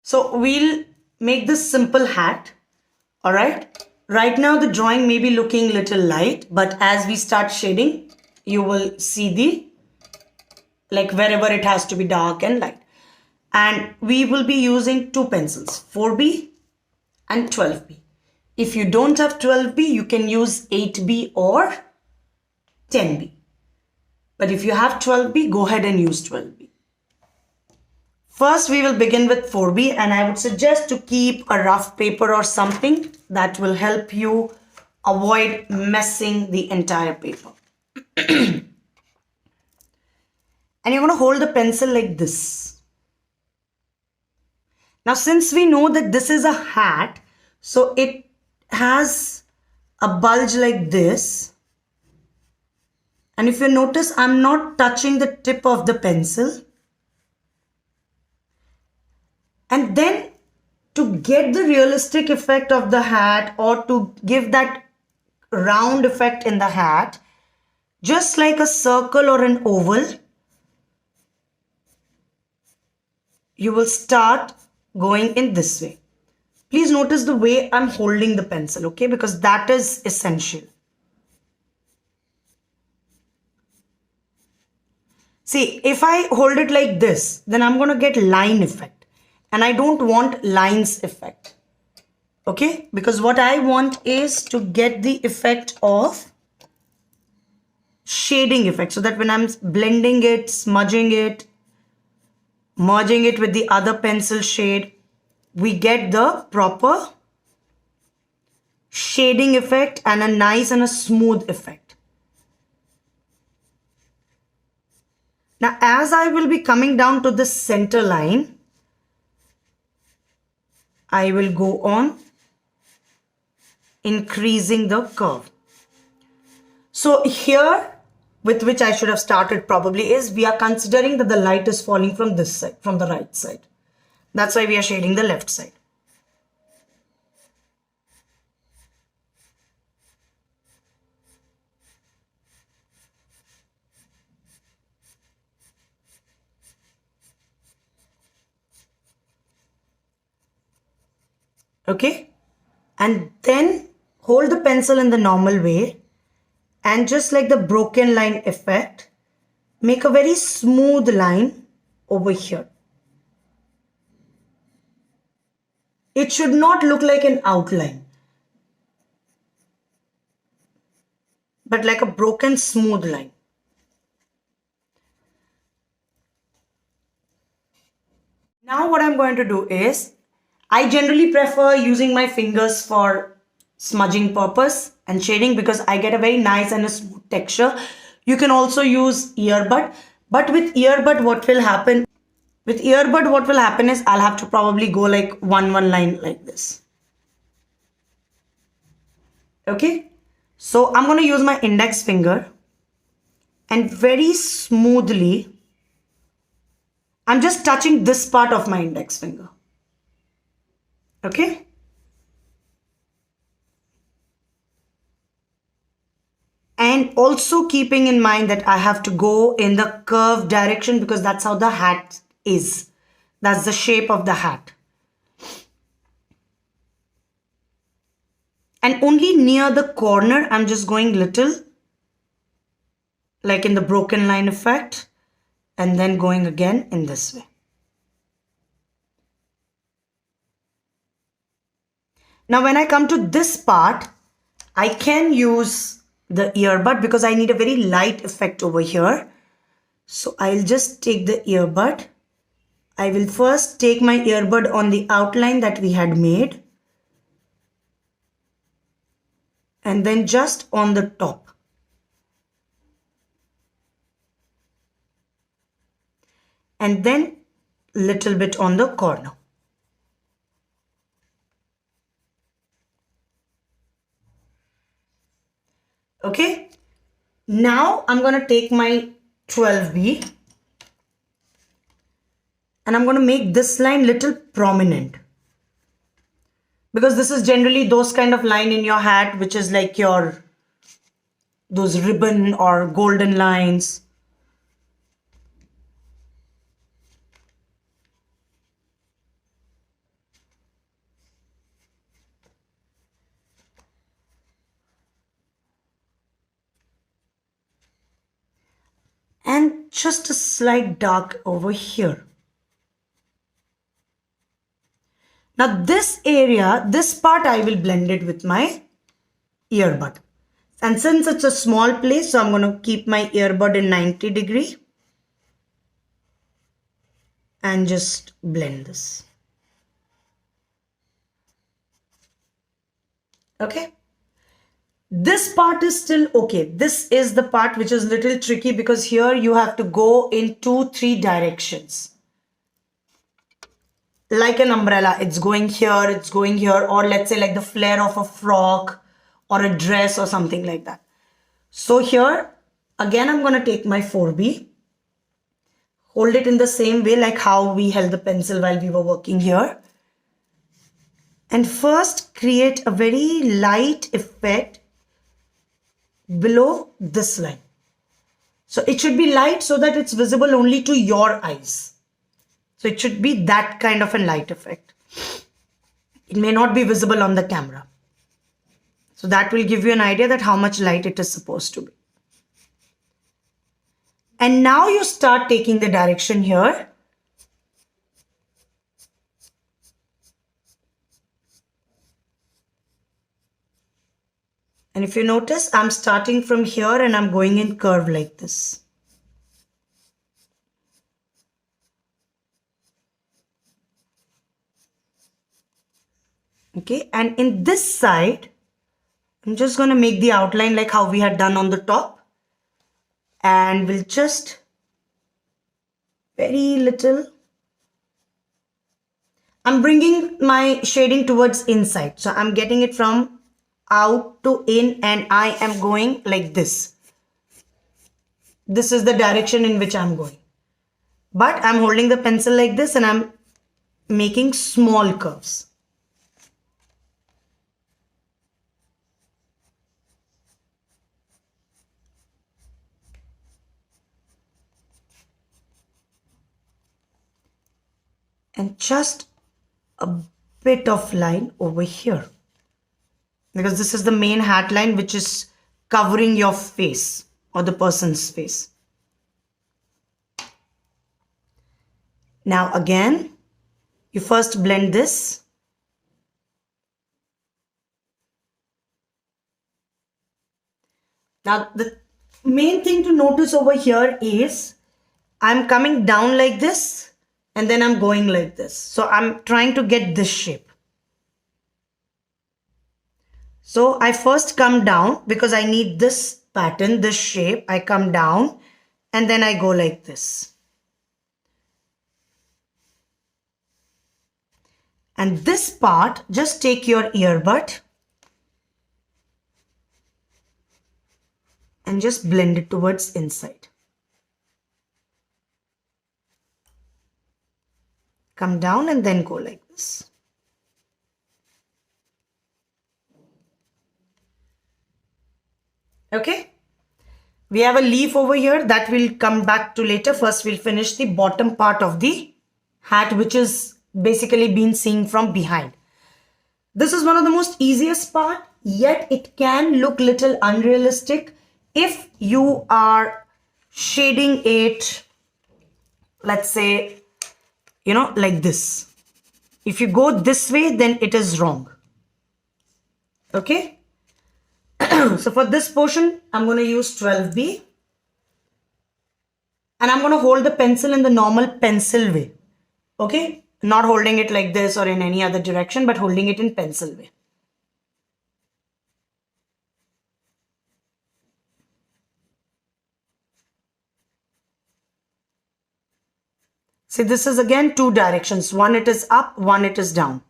So we'll make this simple hat. All right. Right now the drawing may be looking little light, but as we start shading, you will see the, like, wherever it has to be dark and light. And we will be using two pencils, 4B and 12B. If you don't have 12B, you can use 8B or 10B. But if you have 12B, go ahead and use 12B. First, we will begin with 4B, and I would suggest to keep a rough paper or something that will help you avoid messing the entire paper. And you're going to hold the pencil like this. Now, since we know that this is a hat, so it has a bulge like this. And if you notice, I'm not touching the tip of the pencil. And then to get the realistic effect of the hat, or to give that round effect in the hat, just like a circle or an oval, you will start going in this way. Please notice the way I'm holding the pencil, okay? Because that is essential. See, if I hold it like this, then I'm going to get line effect. And I don't want lines effect. Okay? Because what I want is to get the effect of shading effect. So that when I'm blending it, smudging it, merging it with the other pencil shade, we get the proper shading effect and a nice and a smooth effect. Now, as I will be coming down to the center line, I will go on increasing the curve. So here, with which I should have started probably, is we are considering that the light is falling from this side, from the right side. That's why we are shading the left side. Okay? And then hold the pencil in the normal way, and just like the broken line effect, make a very smooth line over here. It should not look like an outline, but like a broken smooth line. Now what I'm going to do is, I generally prefer using my fingers for smudging purpose and shading because I get a very nice and a smooth texture. You can also use earbud, but with earbud what will happen? With earbud what will happen is I'll have to probably go like one line like this. Okay, so I'm going to use my index finger and very smoothly, I'm just touching this part of my index finger. Okay. And also keeping in mind that I have to go in the curved direction because that's how the hat is. That's the shape of the hat. And only near the corner, I'm just going little, like in the broken line effect, and then going again in this way. Now when I come to this part, I can use the earbud because I need a very light effect over here. So I'll just take the earbud. I will first take my earbud on the outline that we had made, and then just on the top. And then little bit on the corner. Okay, now I'm going to take my 12B and I'm going to make this line little prominent, because this is generally those kind of line in your hat which is like your those ribbon or golden lines. just a slight dark over here. Now this area, this part I will blend it with my earbud. And since it's a small place, so I'm going to keep my earbud in 90 degree and just blend this. Okay. This part is still okay. This is the part which is little tricky because here you have to go in 2-3 directions. Like an umbrella, it's going here, or let's say like the flare of a frock or a dress or something like that. So here, again, I'm going to take my 4B, hold it in the same way like how we held the pencil while we were working here. And first create a very light effect below this line. So it should be light so that it's visible only to your eyes. So it should be that kind of a light effect. It may not be visible on the camera. So that will give you an idea that how much light it is supposed to be. And now you start taking the direction here. And if you notice, I'm starting from here and I'm going in curve like this. Okay, and in this side, I'm just going to make the outline like how we had done on the top. And we'll just very little. I'm bringing my shading towards inside. So I'm getting it from out to in and I am going like this. This is the direction in which I'm going. But I'm holding the pencil like this and I'm making small curves. And just a bit of line over here. Because this is the main hat line which is covering your face or the person's face. Now again, you first blend this. Now the main thing to notice over here is I'm coming down like this. And then I'm going like this. So I'm trying to get this shape. So I first come down because I need this pattern, this shape. I come down and then I go like this. And this part, just take your earbud and just blend it towards inside. Come down and then go like this. Okay. We have a leaf over here that we'll come back to later. First, we'll finish the bottom part of the hat, which is basically being seen from behind. This is one of the most easiest part, yet it can look little unrealistic if you are shading it, let's say, like this. If you go this way, then it is wrong. Okay. So for this portion, I'm going to use 12B. And I'm going to hold the pencil in the normal pencil way. Okay. Not holding it like this or in any other direction, but holding it in pencil way. See, this is again 2 directions. One it is up, one it is down.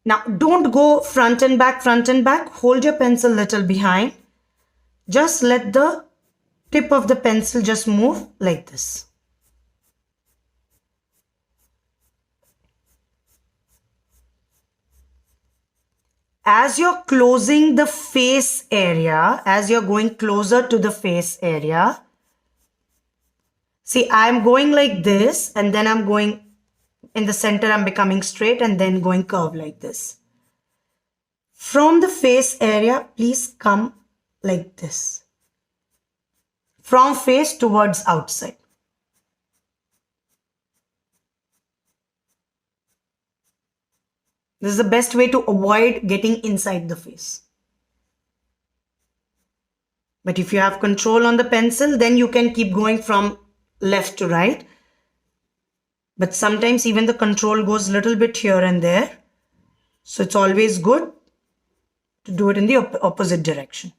Now, don't go front and back, front and back. Hold your pencil little behind. Just let the tip of the pencil just move like this. As you're closing the face area, as you're going closer to the face area, see, I'm going like this and then I'm going in the center, I'm becoming straight and then going curve like this. From the face area, please come like this, from face towards outside. This is the best way to avoid getting inside the face. But if you have control on the pencil, then you can keep going from left to right. But sometimes even the control goes a little bit here and there. So it's always good to do it in the opposite direction.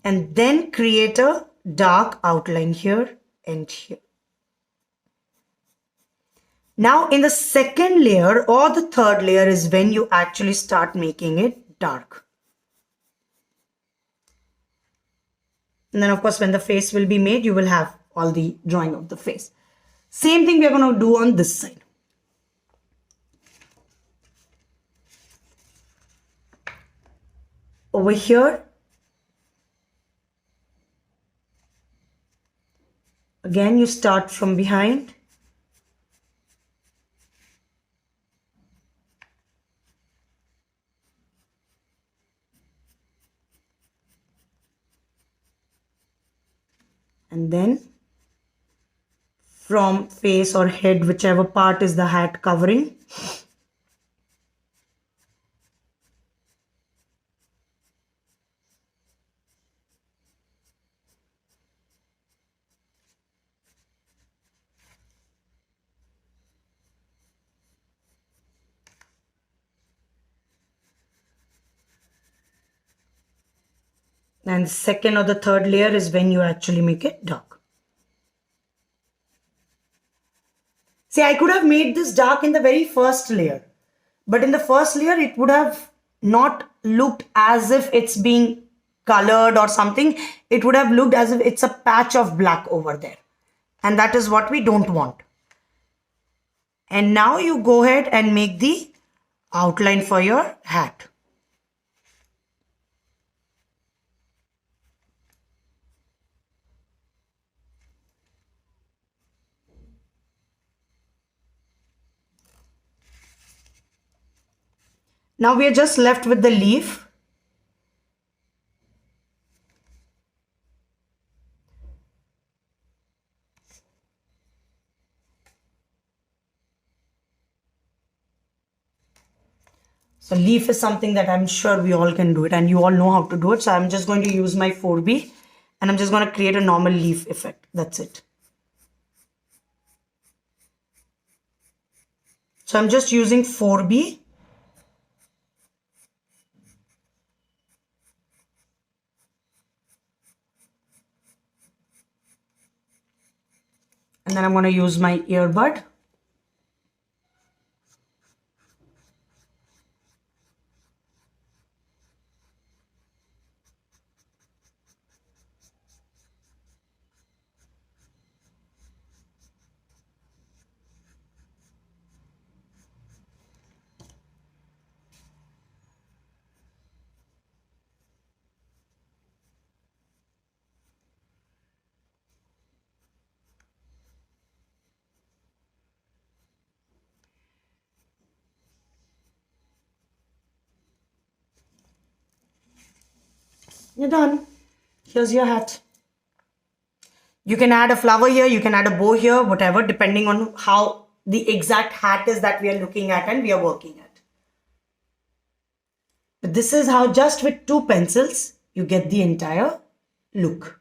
And then create a dark outline here and here. Now in the second layer or the third layer is when you actually start making it dark. And then of course when the face will be made, you will have all the drawing of the face. Same thing we are going to do on this side. Over here, again you start from behind. And then from face or head, whichever part is the hat covering, and second or the third layer is when you actually make it dark. See, I could have made this dark in the very first layer, but in the first layer it would have not looked as if it's being colored or something. It would have looked as if it's a patch of black over there, and that is what we don't want. And now you go ahead and make the outline for your hat. Now we are just left with the leaf. So leaf is something that I'm sure we all can do it, and you all know how to do it. So I'm just going to use my 4B and I'm just going to create a normal leaf effect. That's it. So I'm just using 4B. And then I'm going to use my earbud. You're done. Here's your hat. You can add a flower here, you can add a bow here, whatever, depending on how the exact hat is that we are looking at and we are working at. But this is how just with 2 pencils you get the entire look.